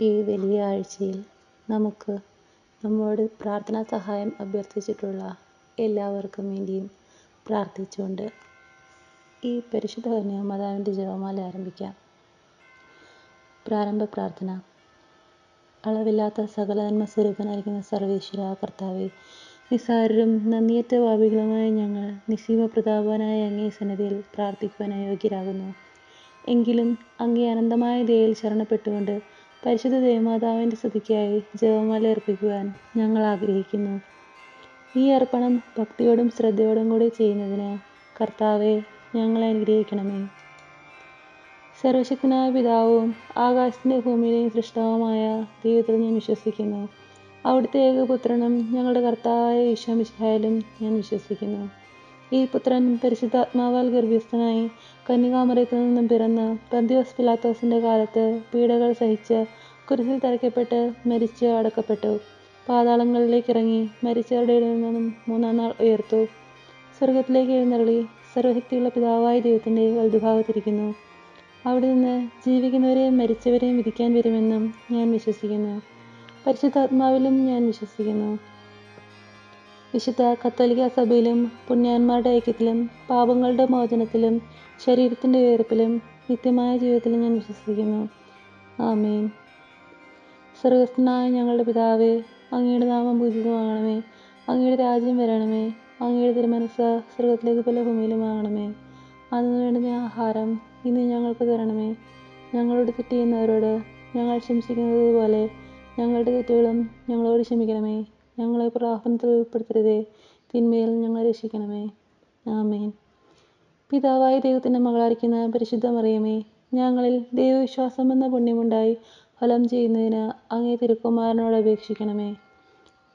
ഈ വലിയ ആഴ്ചയിൽ നമുക്ക് നമ്മോട് പ്രാർത്ഥനാ സഹായം അഭ്യർത്ഥിച്ചിട്ടുള്ള എല്ലാവർക്കും വേണ്ടിയും പ്രാർത്ഥിച്ചുകൊണ്ട് ഈ പരിശുദ്ധ കന്യാമാതാവിൻ്റെ ജപമാല ആരംഭിക്കാം. പ്രാരംഭ പ്രാർത്ഥന. അളവില്ലാത്ത സകല നന്മ സ്വരൂപനായിരിക്കുന്ന സർവേശ്വര കർത്താവേ, നിസ്സാരരും നന്ദിയറ്റ പാപികളുമായ ഞങ്ങൾ നിസ്സീമ പ്രതാപവാനായ അങ്ങേ സന്നിധിയിൽ പ്രാർത്ഥിക്കുവാൻ അയോഗ്യരാകുന്നു. എങ്കിലും അങ്ങേ അനന്തമായ ദയയിൽ ശരണപ്പെട്ടുകൊണ്ട് പരിശുദ്ധ ദേവമാതാവിൻ്റെ സ്തുതിക്കായി ജപമാല അർപ്പിക്കുവാൻ ഞങ്ങൾ ആഗ്രഹിക്കുന്നു. ഈ അർപ്പണം ഭക്തിയോടും ശ്രദ്ധയോടും കൂടി ചെയ്യുന്നതിന് കർത്താവെ ഞങ്ങളെ അനുഗ്രഹിക്കണമേ. സർവശക്തനായ പിതാവും ആകാശത്തിൻ്റെ ഭൂമിയിലെയും സൃഷ്ടാവുമായ ദൈവത്തിൽ ഞാൻ വിശ്വസിക്കുന്നു. അവിടുത്തെ ഏകപുത്രനും ഞങ്ങളുടെ കർത്താവായ ഈശോ മിശിഹായിലും ഞാൻ വിശ്വസിക്കുന്നു. ഈ പുത്രൻ പരിശുദ്ധാത്മാവാൽ ഗർഭസ്ഥനായി കന്യകാമറിയത്തിൽ നിന്നും പിറന്ന് പന്തിയോസ് പിലാത്തോസിൻ്റെ കാലത്ത് പീഡകൾ സഹിച്ച് കുരിശിൽ തറയ്ക്കപ്പെട്ട് മരിച്ച് അടക്കപ്പെട്ടു. പാതാളങ്ങളിലേക്ക് ഇറങ്ങി മരിച്ചവരുടെ ഇടയിൽ നിന്നും മൂന്നാം നാൾ ഉയർത്തു. സ്വർഗത്തിലേക്ക് എഴുന്നള്ളി സർവശക്തിയുള്ള പിതാവായ ദൈവത്തിൻ്റെ വലതുഭാഗത്തിരിക്കുന്നു. അവിടെ നിന്ന് ജീവിക്കുന്നവരെയും മരിച്ചവരെയും വിധിക്കാൻ വരുമെന്നും ഞാൻ വിശ്വസിക്കുന്നു. പരിശുദ്ധാത്മാവിലും ഞാൻ വിശ്വസിക്കുന്നു. വിശുദ്ധ കത്തോലിക്ക സഭയിലും പുണ്യാന്മാരുടെ ഐക്യത്തിലും പാപങ്ങളുടെ മോചനത്തിലും ശരീരത്തിൻ്റെ ഉയർപ്പിലും നിത്യമായ ജീവിതത്തിലും ഞാൻ വിശ്വസിക്കുന്നു. ആമേൻ. സ്വർഗസ്ഥനായ ഞങ്ങളുടെ പിതാവേ, അങ്ങയുടെ നാമം പൂജിതമാകണമേ. അങ്ങയുടെ രാജ്യം വരണമേ. അങ്ങയുടെ തിരുമനസ്സ് സ്വർഗത്തിലേക്ക് പോലെ ഭൂമിയിലുമാകണമേ. അന്ന് വേണ്ടുന്ന ആഹാരം ഇന്ന് ഞങ്ങൾക്ക് തരണമേ. ഞങ്ങളോട് തെറ്റ് ചെയ്യുന്നവരോട് ഞങ്ങൾ ക്ഷമിച്ചിരിക്കുന്നത് പോലെ ഞങ്ങളുടെ തെറ്റുകളും ഞങ്ങളോട് ക്ഷമിക്കണമേ. ഞങ്ങളെ പ്രലോഭനത്തിൽ ഉൾപ്പെടുത്തരുതേ, തിന്മയിൽ ഞങ്ങളെ രക്ഷിക്കണമേ. ആമേൻ. പിതാവായ ദൈവത്തിൻ്റെ മകളായിരിക്കുന്ന പരിശുദ്ധ മറിയമേ, ഞങ്ങളിൽ ദൈവവിശ്വാസം എന്ന പുണ്യമുണ്ടായി ഫലം ചെയ്യുന്നതിന് അങ്ങേ തിരുക്കുമാരനോട് അപേക്ഷിക്കണമേ.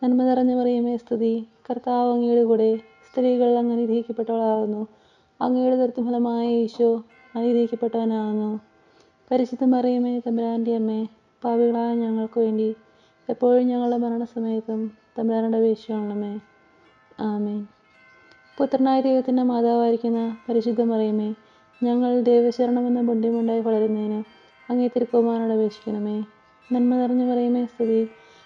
നന്മ നിറഞ്ഞ മറിയമേ സ്തുതി. കർത്താവ് അങ്ങയുടെ കൂടെ സ്ത്രീകൾ അങ്ങ് അനുഗ്രഹിക്കപ്പെട്ടവളാകുന്നു. അങ്ങയുടെ ദുരിതഫലമായ ഈശോ അനുഗ്രഹിക്കപ്പെട്ടവനാകുന്നു. പരിശുദ്ധ മറിയമേ തമ്പുരാൻ്റെ അമ്മേ, പാപികളായ ഞങ്ങൾക്ക് വേണ്ടി എപ്പോഴും ഞങ്ങളുടെ മരണസമയത്തും തമ്പുരാനോട് അപേക്ഷിക്കണമേ. ആമേൻ. പുത്രനായ ദൈവത്തിൻ്റെ മാതാവായിരിക്കുന്ന പരിശുദ്ധ മറിയമേ, ഞങ്ങൾ ദൈവശരണമെന്ന പുണ്യമുണ്ടായി വളരുന്നതിന് അങ്ങേ തിരുക്കുമാരനോട് അപേക്ഷിക്കണമേ. നന്മ നിറഞ്ഞ മറിയമേ സ്തുതി.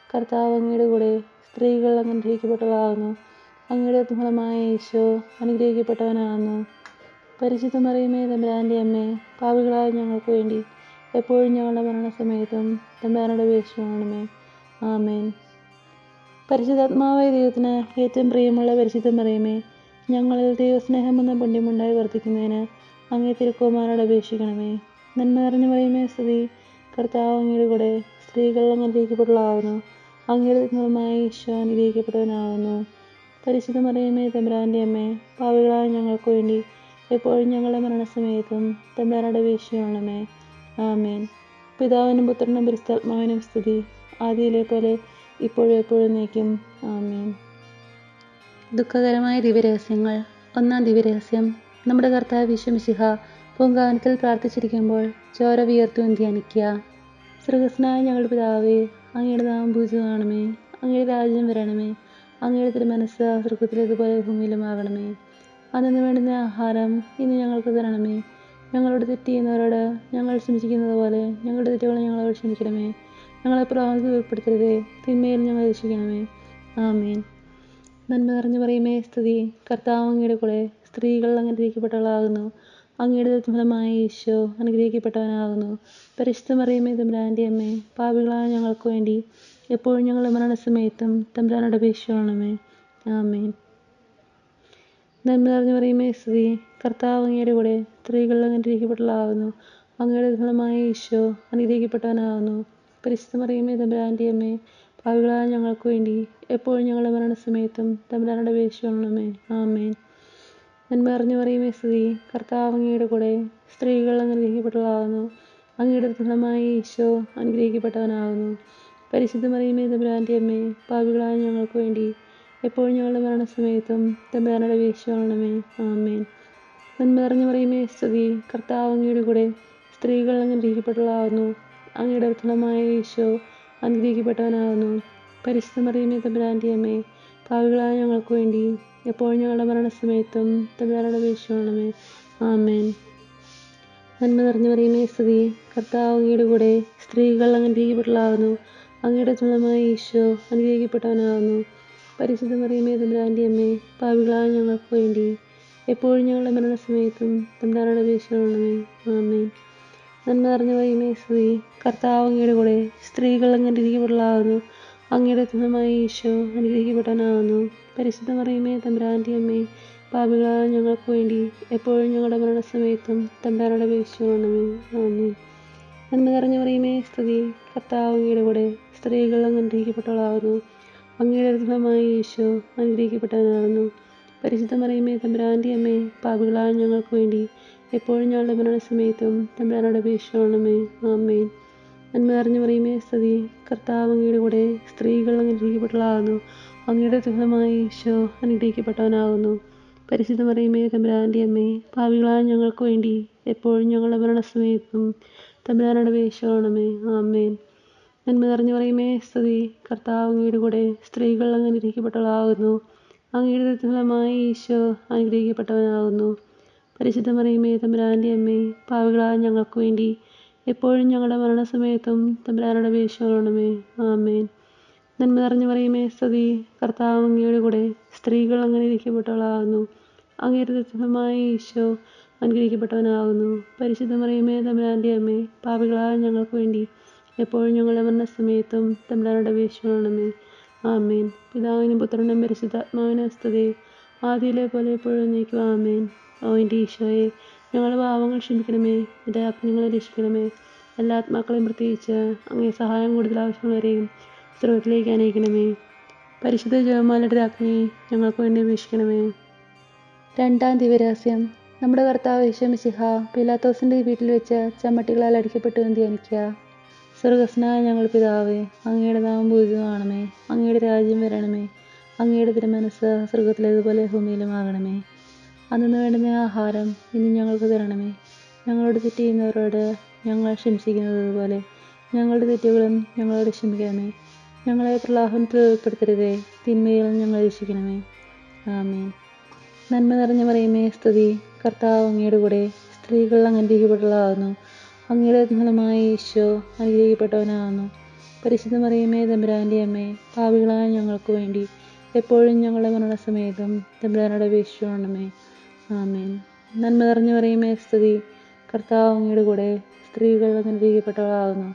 കർത്താവ് അങ്ങയുടെ കൂടെ സ്ത്രീകൾ അങ്ങ് അനുഗ്രഹിക്കപ്പെട്ടവളാകുന്നു. അങ്ങയുടെ ഫലമായ ഈശോ അനുഗ്രഹിക്കപ്പെട്ടവനാകുന്നു. പരിശുദ്ധ മറിയമേ തമ്പുരാൻ്റെ അമ്മേ, പാപികളായ ഞങ്ങൾക്ക് വേണ്ടി എപ്പോഴും ഞങ്ങളുടെ മരണസമയത്തും തമ്പുരാനോട് അപേക്ഷിക്കണമേ. ആമേൻ. പരിശുദ്ധാത്മാവായ ദൈവത്തിന് ഏറ്റവും പ്രിയമുള്ള പരിശുദ്ധ മറിയമേ, ഞങ്ങളിൽ ദൈവസ്നേഹം എന്ന പുണ്യമുണ്ടായി വർദ്ധിക്കുന്നതിന് അങ്ങേ തിരുക്കുമാരനോട് അപേക്ഷിക്കണമേ. നന്മ നിറഞ്ഞ മറിയമേ സ്തുതി. കർത്താവ് അങ്ങയുടെ കൂടെ സ്ത്രീകൾ അങ്ങ് അനുഗ്രഹിക്കപ്പെട്ടവളാകുന്നു. അങ്ങയുടെ ഫലമായ ഈശോ അനുഗ്രഹിക്കപ്പെട്ടവനാകുന്നു. പരിശുദ്ധ മറിയമേ തമ്പുരാൻ്റെ അമ്മേ, പാപികളായ ഞങ്ങൾക്ക് വേണ്ടി എപ്പോഴും ഞങ്ങളുടെ മരണസമയത്തും തമ്പുരാനോട് അപേക്ഷിക്കണമേ. ആമേൻ. പിതാവിനും പുത്രനും പരിശുദ്ധാത്മാവിനും സ്തുതി. ആദിയിലെ പോലെ ഇപ്പോഴും എപ്പോഴും നീക്കും. ആമേൻ. ദുഃഖകരമായ ദിവ്യരഹസ്യങ്ങൾ. ഒന്നാം ദിവ്യരഹസ്യം. നമ്മുടെ കർത്താവ് ഈശോ മിശിഹ പൂങ്കാവനത്തിൽ പ്രാർത്ഥിച്ചിരിക്കുമ്പോൾ ചോര വിയർത്തും ധ്യാനിക്കുക. സ്വർഗസ്ഥനായ ഞങ്ങളുടെ പിതാവേ, അങ്ങയുടെ നാമം പൂജിതമാകണമേ. അങ്ങയുടെ രാജ്യം വരണമേ. അങ്ങയുടെ തിരുമനസ്സ് സ്വർഗത്തിലേതുപോലെ ഭൂമിയിലുമാകണമേ. അന്നു വേണ്ടുന്ന ആഹാരം ഇന്ന് ഞങ്ങൾക്ക് തരണമേ. ഞങ്ങളോട് തെറ്റ് ചെയ്യുന്നവരോട് ഞങ്ങൾ ക്ഷമിച്ചിരിക്കുന്നത് പോലെ ഞങ്ങളുടെ തെറ്റുകൾ ഞങ്ങളോട് ക്ഷമിക്കണമേ. ഞങ്ങളെ പ്രലോഭനത്തിൽ ഉൾപ്പെടുത്തരുതേ, തിന്മയിൽ ഞങ്ങളെ രക്ഷിക്കണമേ. ആമേൻ. നന്മ നിറഞ്ഞ മറിയമേ സ്തുതി. കർത്താവ് അങ്ങയുടെ കൂടെ സ്ത്രീകൾ അങ്ങ് അനുഗ്രഹിക്കപ്പെട്ടവളാകുന്നു. അങ്ങയുടെ ഫലമായ ഈശോ അനുഗ്രഹിക്കപ്പെട്ടവനാകുന്നു. പരിശുദ്ധ മറിയമേ തമ്പുരാൻ്റെ അമ്മേ, പാപികളായ ഞങ്ങൾക്ക് വേണ്ടി എപ്പോഴും ഞങ്ങളുടെ മരണസമയത്തും തമ്പുരാനോട് അപേക്ഷിക്കണമേ. ആമേൻ. നന്മ നിറഞ്ഞ മറിയമേ സ്തുതി. കർത്താവ് അങ്ങയുടെ കൂടെ സ്ത്രീകൾ അങ്ങ് അനുഗ്രഹിക്കപ്പെട്ടവളാകുന്നു. അങ്ങയുടെ ഫലമായ ഈശോ അനുഗ്രഹിക്കപ്പെട്ടവനാകുന്നു. പരിശുദ്ധ മറിയമേ തമ്പുരാൻ്റെ അമ്മേ, പാപികളായ ഞങ്ങൾക്ക് വേണ്ടി എപ്പോഴും ഞങ്ങളുടെ മരണസമയത്തും തമ്പുരാനോട് അപേക്ഷിക്കണമേ. ആമേൻ. നന്മ നിറഞ്ഞ മറിയമേ സ്തുതി. കർത്താവ് അങ്ങയുടെ കൂടെ സ്ത്രീകൾ അങ്ങ് അനുഗ്രഹിക്കപ്പെട്ടവളാകുന്നു. അങ്ങയുടെ ഫലമായ ഈശോ അനുഗ്രഹിക്കപ്പെട്ടവനാകുന്നു. പരിശുദ്ധ മറിയമേ തമ്പുരാൻ്റെ അമ്മേ, പാപികളായ ഞങ്ങൾക്ക് വേണ്ടി എപ്പോഴും ഞങ്ങളുടെ മരണസമയത്തും തമ്പുരാനോട് അപേക്ഷിക്കണമേ. ആമേൻ. നന്മ നിറഞ്ഞ മറിയമേ സ്തുതി. കർത്താവ് അങ്ങയുടെ കൂടെ സ്ത്രീകൾ അങ്ങ് അനുഗ്രഹിക്കപ്പെട്ടവളാകുന്നു. അങ്ങയുടെ ഫലമായ ഈശോ അനുഗ്രഹിക്കപ്പെട്ടവനാകുന്നു. പരിശുദ്ധ മറിയമേ തമ്പുരാൻ്റെ അമ്മേ, പാപികളായ ഞങ്ങൾക്ക് വേണ്ടി എപ്പോഴും ഞങ്ങളുടെ മരണസമയത്തും തമ്പുരാനോട് അപേക്ഷിക്കണമേ. ആമേൻ. നന്മ നിറഞ്ഞു മറിയമേ സ്തുതി, കർത്താവ് അങ്ങയുടെ കൂടെ, സ്ത്രീകൾ അനുഗ്രഹിക്കപ്പെട്ടവളാകുന്നു. അങ്ങയുടെ തുണമായ ഈശോ അനുഗ്രഹിക്കപ്പെട്ടവനാകുന്നു. പരിശുദ്ധ മറിയമേ തമ്പുരാൻ്റെ അമ്മേ, പാപികളായ ഞങ്ങൾക്ക് വേണ്ടി എപ്പോഴും ഞങ്ങളുടെ മരണസമയത്തും തമ്പുരാനോട് അപേക്ഷിക്കണമേ. ആമേൻ. നന്മ നിറഞ്ഞു മറിയമേ സ്തുതി, കർത്താവ് അങ്ങയുടെ കൂടെ, സ്ത്രീകൾ അനുഗ്രഹിക്കപ്പെട്ടവളാകുന്നു. അങ്ങയുടെ തുണമായ ഈശോ അനുഗ്രഹിക്കപ്പെട്ടവനാകുന്നു. പരിശുദ്ധ മറിയമേ തമ്പുരാൻ്റെ അമ്മേ, പാപികളായ ഞങ്ങൾക്ക് വേണ്ടി എപ്പോഴും ഞങ്ങളുടെ മരണസമയത്തും തമ്പുരാനോട് അപേക്ഷിക്കണമേ. ആമേൻ. നന്മ നിറഞ്ഞു മറിയമേ സ്തുതി, കർത്താവ് അങ്ങയുടെ കൂടെ, സ്ത്രീകൾ അനുഗ്രഹിക്കപ്പെട്ടവളാകുന്നു. അങ്ങയുടെ തുണമായ ഈശോ അനുഗ്രഹിക്കപ്പെട്ടവനാകുന്നു. പരിശുദ്ധ മറിയമേ തമ്പുരാൻ്റെ അമ്മേ, പാപികളായ ഞങ്ങൾക്ക് വേണ്ടി എപ്പോഴും ഞങ്ങളുടെ മരണസമയത്തും തമ്പുരാനോട് അപേക്ഷിക്കണമേ. ആമേൻ. നന്മ നിറഞ്ഞു മറിയമേ സ്തുതി, കർത്താവ് അങ്ങയുടെ കൂടെ, സ്ത്രീകൾ അനുഗ്രഹിക്കപ്പെട്ടവളാകുന്നു. അങ്ങയുടെ തുണമായ ഈശോ അനുഗ്രഹിക്കപ്പെട്ടവനാകുന്നു. പരിശുദ്ധ മറിയമേ തമ്പുരാൻ്റെ അമ്മേ, പാപികളായ ഞങ്ങൾക്ക് വേണ്ടി എപ്പോഴും ഞങ്ങളുടെ മരണസമയത്തും തമ്പുരാനോട് അപേക്ഷിക്കണമേ. ആമേൻ. നന്മ നിറഞ്ഞു മറിയമേ സ്തുതി, കർത്താവ് അങ്ങയുടെ കൂടെ, സ്ത്രീകൾ അനുഗ്രഹിക്കപ്പെട്ടവളാകുന്നു. അങ്ങയുടെ തുണമായ ഈശോ അനുഗ്രഹിക്കപ്പെട്ടവനാകുന്നു. പരിശുദ്ധ മറിയമേ തമ്പുരാൻ്റെ അമ്മേ, പാപികളായ ഞങ്ങൾക്ക് വേണ്ടി എപ്പോഴും ഞങ്ങളുടെ മരണസമയത്തും തമ്പുരാനോട് അപേക്ഷിക്കണമേ. ആമേൻ. നന്മ നിറഞ്ഞു മറിയമേ സ്തുതി, കർത്താവ് അങ്ങയുടെ കൂടെ, സ്ത്രീകൾ അനുഗ്രഹിക്കപ്പെട്ടവളാകുന്നു. അങ്ങയുടെ തുണമായ ഈശോ അനുഗ്രഹിക്കപ്പെട്ടവനാകുന്നു. പരിശുദ്ധ മറിയമേ തമ്പുരാൻ്റെ അമ്മേ, പാപികളായ ഞങ്ങൾക്ക് വേണ്ടി എപ്പോഴും ഞങ്ങളുടെ മരണസമയത്തും തമ്പുരാനോട് അപേക്ഷിക്കണമേ. ആമേൻ. പിതാവിനും പുത്രനും പരിശുദ്ധാത്മാവിനും സ്തുതി, ആദിയിലെ പോലെ എപ്പോഴും നീക്കും. ആമേൻ. ഓ എൻ്റെ ഈശോയെ, ഞങ്ങളുടെ പാപങ്ങൾ ക്ഷമിക്കണമേ, എൻ്റെ ആത്മാക്കളെ രക്ഷിക്കണമേ. എല്ലാ ആത്മാക്കളെയും പ്രത്യേകിച്ച് അങ്ങേ സഹായം കൂടുതൽ ആവശ്യമുള്ളവരെയും സ്രോതത്തിലേക്ക് അനയിക്കണമേ. പരിശുദ്ധ ജപമാലയുടെ രാജ്ഞി ഞങ്ങൾക്ക് വേണ്ടി അപേക്ഷിക്കണമേ. രണ്ടാം ദിവ്യരഹസ്യം. നമ്മുടെ കർത്താവ് യേശു മിശിഹ പീലാത്തോസിൻ്റെ വീട്ടിൽ വെച്ച് ചമ്മട്ടികളാൽ അടിക്കപ്പെട്ടു എന്ന് ധ്യാനിക്കുക. സ്വർഗ്ഗസ്ഥനായ ഞങ്ങളുടെ പിതാവേ, അങ്ങയുടെ നാമം പൂജിതമാകണമേ. അങ്ങയുടെ രാജ്യം വരണമേ. അങ്ങയുടെ തിരുമനസ്സ് സ്വർഗ്ഗത്തിലേതുപോലെ ഭൂമിയിലുമാകണമേ. അന്നു വേണ്ടുന്ന ആഹാരം ഇന്ന് ഞങ്ങൾക്ക് തരണമേ. ഞങ്ങളോട് തെറ്റ് ചെയ്യുന്നവരോട് ഞങ്ങൾ ക്ഷമിച്ചിരിക്കുന്നത് പോലെ ഞങ്ങളുടെ തെറ്റുകളും ഞങ്ങളോട് ക്ഷമിക്കണമേ. ഞങ്ങളെ പ്രലോഭനത്തിൽ ഉൾപ്പെടുത്തരുതേ, തിന്മയിൽ ഞങ്ങൾ രക്ഷിക്കണമേ. ആമേൻ. നന്മ നിറഞ്ഞ മറിയമേ സ്തുതി, കർത്താവ് അങ്ങയുടെ കൂടെ, സ്ത്രീകൾ അനുഗ്രഹിക്കപ്പെട്ടവളാകുന്നു. അങ്ങയുടെ ഫലമായ ഈശോ അനുഗ്രഹിക്കപ്പെട്ടവനാകുന്നു. പരിശുദ്ധ മറിയമേ തമ്പുരാൻ്റെ അമ്മേ, പാപികളായ ഞങ്ങൾക്ക് വേണ്ടി എപ്പോഴും ഞങ്ങളുടെ മരണസമയത്തും തമ്പുരാനോട് അപേക്ഷിക്കണമേ. ആമേൻ. നന്മ നിറഞ്ഞ മറിയമേ സ്തുതി, കർത്താവ് അങ്ങയുടെ കൂടെ, സ്ത്രീകൾ അനുഗ്രഹിക്കപ്പെട്ടവളാകുന്നു.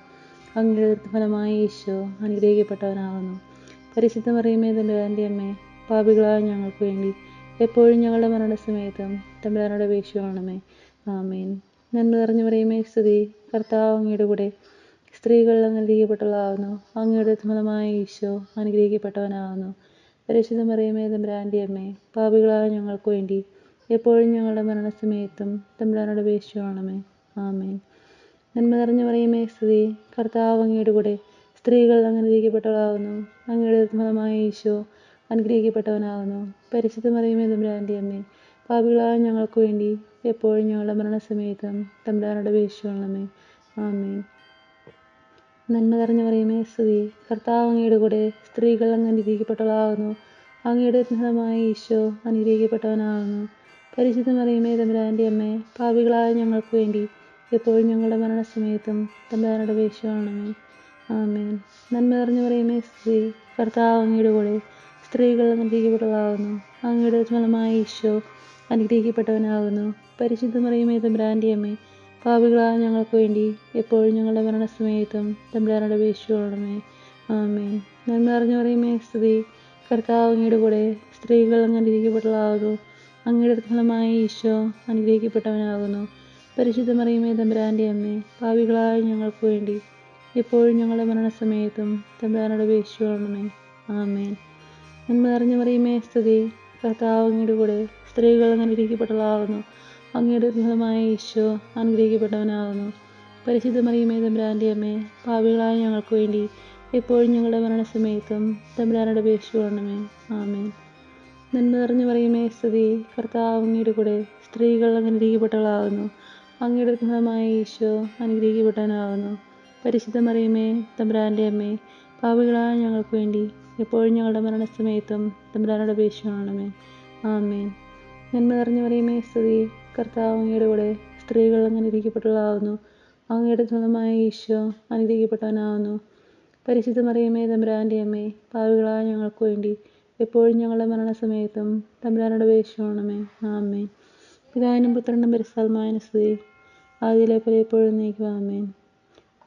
അങ്ങയുടെ ഫലമായ ഈശോ അനുഗ്രഹിക്കപ്പെട്ടവനാകുന്നു. പരിശുദ്ധ മറിയമേ തമ്പുരാൻ്റെ അമ്മേ, പാപികളായ ഞങ്ങൾക്ക് വേണ്ടി എപ്പോഴും ഞങ്ങളുടെ മരണസമയത്തും തമ്പുരാനോട് അപേക്ഷിക്കണമേ. ആമേൻ. നന്മ നിറഞ്ഞ മറിയമേ സ്തുതി, കർത്താവ് അങ്ങയുടെ കൂടെ, സ്ത്രീകൾ അനുഗ്രഹിക്കപ്പെട്ടവളാകുന്നു. അങ്ങയുടെ ഫലമായ ഈശോ അനുഗ്രഹിക്കപ്പെട്ടവനാകുന്നു. പരിശുദ്ധ മറിയമേ തമ്പുരാൻ്റെ അമ്മേ, പാപികളായ ഞങ്ങൾക്ക് വേണ്ടി എപ്പോഴും ഞങ്ങളുടെ മരണസമയത്തും തമ്പുരാനോട് അപേക്ഷിക്കണമേ. ആമേൻ. നന്മ നിറഞ്ഞ മറിയമേ സ്തുതി, കർത്താവ് അങ്ങയുടെ കൂടെ, സ്ത്രീകൾ അനുഗ്രഹിക്കപ്പെട്ടവളാകുന്നു. അങ്ങയുടെ ഫലമായ ഈശോ അനുഗ്രഹിക്കപ്പെട്ടവനാകുന്നു. പരിശുദ്ധ മറിയമേ തമ്പുരാൻ്റെ അമ്മേ, പാപികളായ ഞങ്ങൾക്ക് വേണ്ടി എപ്പോഴും ഞങ്ങളുടെ മരണസമയത്തും തമ്പുരാനോട് അപേക്ഷിക്കണമേ. ആമേൻ. നന്മ നിറഞ്ഞ മറിയമേ സ്തുതി, കർത്താവ് അങ്ങയുടെ കൂടെ, സ്ത്രീകൾ അനുഗ്രഹിക്കപ്പെട്ടവളാകുന്നു. അങ്ങയുടെ ഫലമായ ഈശോ അനുഗ്രഹിക്കപ്പെട്ടവനാകുന്നു. പരിശുദ്ധ മറിയമേ തമ്പുരാൻ്റെ അമ്മേ, പാപികളായ ഞങ്ങൾക്ക് വേണ്ടി എപ്പോഴും ഞങ്ങളുടെ മരണസമയത്തും തമ്പുരാനോട് അപേക്ഷിക്കണമേ. ആമേൻ. നന്മ നിറഞ്ഞ മറിയമേ സ്തുതി, കർത്താവ് അങ്ങയുടെ കൂടെ, സ്ത്രീകൾ അനുഗ്രഹിക്കപ്പെട്ടവളാകുന്നു. അങ്ങയുടെ ഫലമായ ഈശോ അനുഗ്രഹിക്കപ്പെട്ടവനാകുന്നു. പരിശുദ്ധ മറിയമേ തമ്പുരാൻ്റെ അമ്മേ, പാപികളായ ഞങ്ങൾക്ക് വേണ്ടി എപ്പോഴും ഞങ്ങളുടെ മരണസമയത്തും തമ്പുരാനോട് അപേക്ഷിക്കണമേ. ആമേൻ. നന്മ നിറഞ്ഞ മറിയമേ സ്തുതി, കർത്താവ് അങ്ങയുടെ കൂടെ, സ്ത്രീകൾ അനുഗ്രഹിക്കപ്പെട്ടവളാകുന്നു. അങ്ങയുടെ ഫലമായ ഈശോ അനുഗ്രഹിക്കപ്പെട്ടവനാകുന്നു. പരിശുദ്ധ മറിയമേ തമ്പുരാൻ്റെ അമ്മേ, പാപികളായ ഞങ്ങൾക്ക് വേണ്ടി എപ്പോഴും ഞങ്ങളുടെ മരണസമയത്തും തമ്പുരാനോട് അപേക്ഷിക്കണമേ. ആമേൻ. നന്മ നിറഞ്ഞ മറിയമേ സ്തുതി, കർത്താവ് അങ്ങയുടെ കൂടെ, സ്ത്രീകൾ അനുഗ്രഹിക്കപ്പെട്ടവളാകുന്നു. അങ്ങയുടെ ഫലമായ ഈശോ അനുഗ്രഹിക്കപ്പെട്ടവനാകുന്നു. പരിശുദ്ധ മറിയമേ തമ്പുരാൻ്റെ അമ്മേ, പാപികളായ ഞങ്ങൾക്ക് വേണ്ടി എപ്പോഴും ഞങ്ങളുടെ മരണസമയത്തും തമ്പുരാനോട് അപേക്ഷിക്കണമേ. ആമേൻ. നന്മ നിറഞ്ഞ മറിയമേ സ്തുതി, കർത്താവ് അങ്ങയുടെ കൂടെ, സ്ത്രീകൾ അനുഗ്രഹിക്കപ്പെട്ടവളാകുന്നു. അങ്ങയുടെ ഫലമായ ഈശോ അനുഗ്രഹിക്കപ്പെട്ടവനാകുന്നു. പരിശുദ്ധ മറിയമേ തമ്പുരാൻ്റെ അമ്മേ, പാപികളായ ഞങ്ങൾക്ക് വേണ്ടി എപ്പോഴും ഞങ്ങളുടെ മരണസമയത്തും തമ്പുരാനോട് അപേക്ഷിക്കണമേ. ആമേൻ. നന്മ നിറഞ്ഞ മറിയമേ സ്തുതി, കർത്താവ് അങ്ങയുടെ കൂടെ, സ്ത്രീകൾ അനുഗ്രഹിക്കപ്പെട്ടവളാകുന്നു. അങ്ങയുടെ ഫലമായ ഈശോ അനുഗ്രഹിക്കപ്പെട്ടവനാകുന്നു. പരിശുദ്ധ മറിയമേ തമ്പുരാൻ്റെ അമ്മേ, പാപികളായ ഞങ്ങൾക്ക് വേണ്ടി എപ്പോഴും ഞങ്ങളുടെ മരണസമയത്തും തമ്പുരാനോട് അപേക്ഷിക്കണമേ. ആമേൻ. പിതാവിനും പുത്രനും പരിശുദ്ധാത്മാവിനും സ്തുതി, ആദിയിലെ പോലെ എപ്പോഴും നീക്കും. ആമേൻ.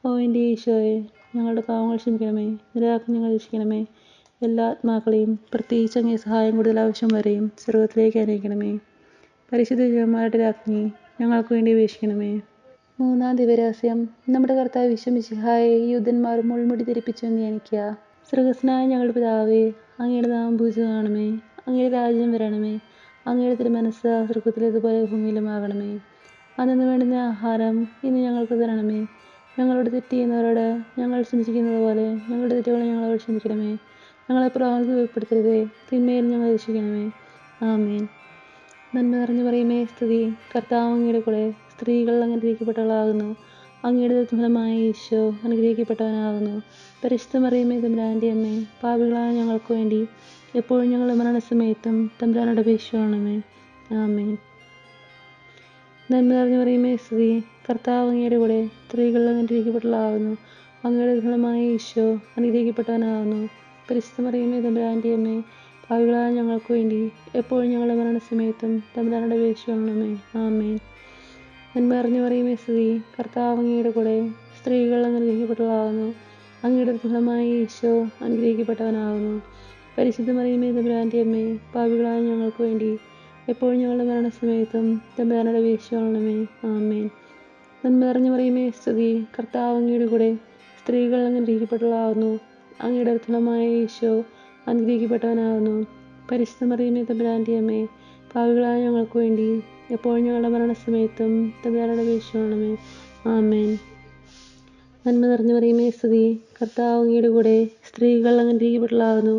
ഓ എൻ്റെ ഈശോയെ, ഞങ്ങളുടെ പാവങ്ങൾ ക്ഷമിക്കണമേ, നിരാജ്ഞ ഞങ്ങൾ രക്ഷിക്കണമേ. എല്ലാ ആത്മാക്കളെയും പ്രത്യേകിച്ച് അങ്ങേ സഹായം കൂടുതൽ ആവശ്യം വരെയും സ്വർഗത്തിലേക്ക് അനയിക്കണമേ. പരിശുദ്ധ ജപമാലയുടെ രാജ്ഞി ഞങ്ങൾക്ക് വേണ്ടി അപേക്ഷിക്കണമേ. മൂന്നാം ദിവരഹസ്യം. നമ്മുടെ കർത്താവ് ഈശോ മിശിഹായെ യൂദന്മാർ മുൾമുടി ധരിപ്പിച്ചു എന്ന് ധ്യാനിക്കുക. സ്വർഗ്ഗസ്ഥനായ ഞങ്ങളുടെ പിതാവേ, അങ്ങയുടെ നാമം പൂജിതമാകണമേ. അങ്ങയുടെ രാജ്യം വരണമേ. അങ്ങയുടെ തിരുമനസ്സ് സ്വർഗ്ഗത്തിലേതുപോലെ ഭൂമിയിലുമാകണമേ. അന്നു വേണ്ടുന്ന ആഹാരം ഇന്ന് ഞങ്ങൾക്ക് തരണമേ. ഞങ്ങളോട് തെറ്റ് ചെയ്യുന്നവരോട് ഞങ്ങൾ ക്ഷമിക്കുന്നത് പോലെ ഞങ്ങളുടെ തെറ്റുകളെ ഞങ്ങളോട് ക്ഷമിക്കണമേ. ഞങ്ങളെ പ്രലോഭനത്തിൽ ഉൾപ്പെടുത്തരുതേ, തിന്മയിൽ ഞങ്ങളെ രക്ഷിക്കണമേ. ആമേൻ. നന്മ നിറഞ്ഞു പറയുമേ സ്തുതി, കർത്താവ് അങ്ങയുടെ കൂടെ സ്ത്രീകൾ അനുഗ്രഹിക്കപ്പെട്ടവളാകുന്നു. അങ്ങയുടെ ഫലമായ ഈശോ അനുഗ്രഹിക്കപ്പെട്ടവനാകുന്നു. പരിശുദ്ധ മറിയമേ തമ്പുരാൻ്റെ അമ്മേ, പാപികളായ ഞങ്ങൾക്ക് വേണ്ടി എപ്പോഴും ഞങ്ങളുടെ മരണസമയത്തും തമ്പുരാനോട് അപേക്ഷിക്കണമേ. ആമേൻ. നന്മ നിറഞ്ഞു പറയുമേ സ്തുതി, കർത്താവ് അങ്ങയുടെ കൂടെ സ്ത്രീകൾ അനുഗ്രഹിക്കപ്പെട്ടവളാകുന്നു. അങ്ങയുടെ ഫലമായ ഈശോ അനുഗ്രഹിക്കപ്പെട്ടവനാകുന്നു. പരിശുദ്ധ മറിയമേ തമ്പുരാൻ്റെ അമ്മേ, പാപികളായ ഞങ്ങൾക്ക് വേണ്ടി എപ്പോഴും ഞങ്ങളുടെ മരണസമയത്തും തമ്പുരാനോട് അപേക്ഷിക്കണമേ. ആമേൻ. നന്മ നിറഞ്ഞു പറയുമേ സ്തുതി, കർത്താവ് അങ്ങയുടെ കൂടെ സ്ത്രീകൾ അനുഗ്രഹിക്കപ്പെട്ടവളാകുന്നു. അങ്ങയുടെ ഫലമായ ഈശോ അനുഗ്രഹിക്കപ്പെട്ടവനാകുന്നു. പരിശുദ്ധ മറിയമേ തമ്പുരാൻ്റെ അമ്മേ, പാപികളായ ഞങ്ങൾക്ക് വേണ്ടി എപ്പോഴും ഞങ്ങളുടെ മരണസമയത്തും തമ്പുരാനോട് അപേക്ഷിക്കണമേ. ആമേൻ. നന്മ നിറഞ്ഞു പറയുമേ സ്തുതി, കർത്താവ് അങ്ങയുടെ കൂടെ സ്ത്രീകൾ അനുഗ്രഹിക്കപ്പെട്ടവളാകുന്നു. അങ്ങയുടെ ഫലമായ ഈശോ അനുഗ്രഹിക്കപ്പെട്ടവനാകുന്നു. പരിശുദ്ധ മറിയമേ തമ്പുരാൻ്റെ അമ്മേ, പാപികളായ ഞങ്ങൾക്ക് വേണ്ടി എപ്പോഴും ഞങ്ങളുടെ മരണസമയത്തും തമ്പുരാനോട് അപേക്ഷിക്കണമേ. ആമേൻ. നന്മ നിറഞ്ഞു പറയുമേ സ്തുതി, കർത്താവ് അങ്ങയുടെ കൂടെ സ്ത്രീകൾ അനുഗ്രഹിക്കപ്പെട്ടവളാകുന്നു.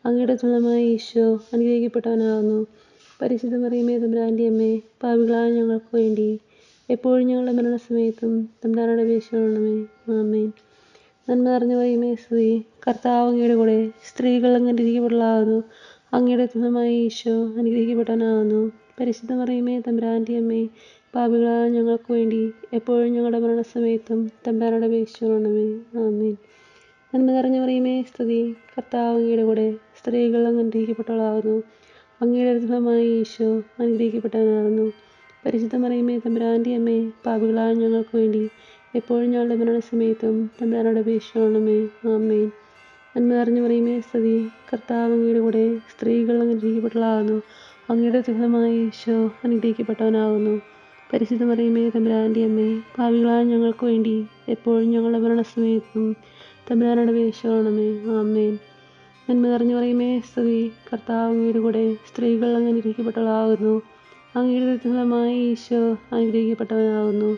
അങ്ങയുടെ ഫലമായ ഈശോ അനുഗ്രഹിക്കപ്പെട്ടവനാകുന്നു. പരിശുദ്ധ മറിയമേ തമ്പുരാൻ്റെ അമ്മേ, പാപികളായ ഞങ്ങൾക്ക് വേണ്ടി എപ്പോഴും ഞങ്ങളുടെ മരണസമയത്തും തമ്പുരാനോട് അപേക്ഷിക്കണമേ. ആമേൻ. നന്മ നിറഞ്ഞു പറയുമേ സ്തുതി, കർത്താവ് അങ്ങയുടെ കൂടെ സ്ത്രീകൾ അനുഗ്രഹിക്കപ്പെട്ടവളാകുന്നു. അങ്ങയുടെ ഫലമായ ഈശോ അനുഗ്രഹിക്കപ്പെട്ടവനാകുന്നു. പരിശുദ്ധ മറിയമേ തമ്പുരാൻ്റെ അമ്മേ, പാപികളായ ഞങ്ങൾക്ക് വേണ്ടി എപ്പോഴും ഞങ്ങളുടെ മരണസമയത്തും തമ്പുരാനോട് അപേക്ഷിക്കണമേ. ആമേൻ. നന്മ നിറഞ്ഞു പറയുമേ സ്തുതി, കർത്താവ് അങ്ങയുടെ കൂടെ സ്ത്രീകൾ അനുഗ്രഹിക്കപ്പെട്ടവളാകുന്നു. അങ്ങയുടെ ഫലമായ ഈശോ അനുഗ്രഹിക്കപ്പെട്ടവനാകുന്നു. പരിശുദ്ധ മറിയമേ തമ്പുരാൻ്റെ അമ്മേ, പാപികളായ ഞങ്ങൾക്ക് വേണ്ടി എപ്പോഴും ഞങ്ങളുടെ മരണസമയത്തും തമ്പുരാനോട് അപേക്ഷിക്കണമേ. ആമേൻ. നന്മ നിറഞ്ഞു പറയുമേ സ്തുതി, കർത്താവ് അങ്ങയുടെ കൂടെ സ്ത്രീകൾ അനുഗ്രഹിക്കപ്പെട്ടവളാകുന്നു. അങ്ങയുടെ ഫലമായ ഈശോ അനുഗ്രഹിക്കപ്പെട്ടവനാകുന്നു. പരിശുദ്ധ മറിയമേ തമ്പുരാൻ്റെ അമ്മേ, പാപികളായ ഞങ്ങൾക്ക് വേണ്ടി എപ്പോഴും ഞങ്ങളുടെ മരണസമയത്തും തമ്പുരാനോട് അപേക്ഷിക്കണമേ. ആമേൻ. നന്മ നിറഞ്ഞു പറയുമേ സ്തുതി, കർത്താവ് അങ്ങയുടെ കൂടെ സ്ത്രീകൾ അനുഗ്രഹിക്കപ്പെട്ടവളാകുന്നു. അങ്ങയുടെ ഫലമായ ഈശോ അനുഗ്രഹിക്കപ്പെട്ടവനാകുന്നു.